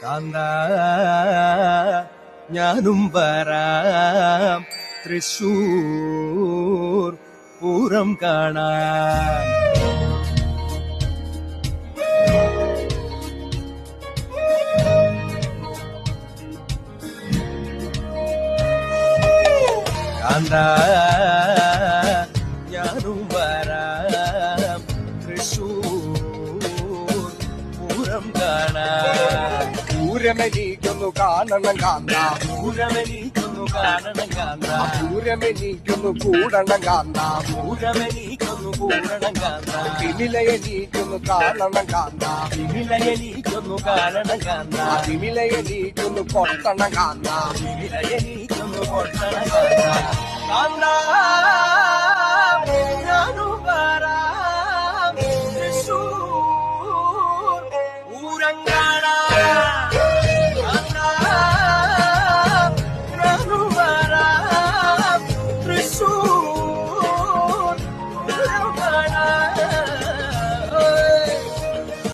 കാന്ത ഞാനും വരാം തൃശൂർ പൂരം കാണാൻ. കാന്ത ഞാനും വരാം തൃശൂർ പൂരം കാണാൻ. പൂരമെനിക്കൊന്നു കാണണം കാന്ത, പൂരമെനിക്കൊന്നു കാണണം കാന്ത, പൂരമെനിക്കൊന്നു കൂടണം കാന്ത, പൂരമെനിക്കൊന്നു കൂടണം കാന്ത, തിമിലയെനിക്കൊന്നു കാണണം കാന്ത, തിമിലയെനിക്കൊന്നു കാണണം കാന്ത, തിമിലയെനിക്കൊന്നു കൊട്ടണം കാന്ത, തിമിലയെനിക്കൊന്നു കൊട്ടണം കാന്ത. കാന്ത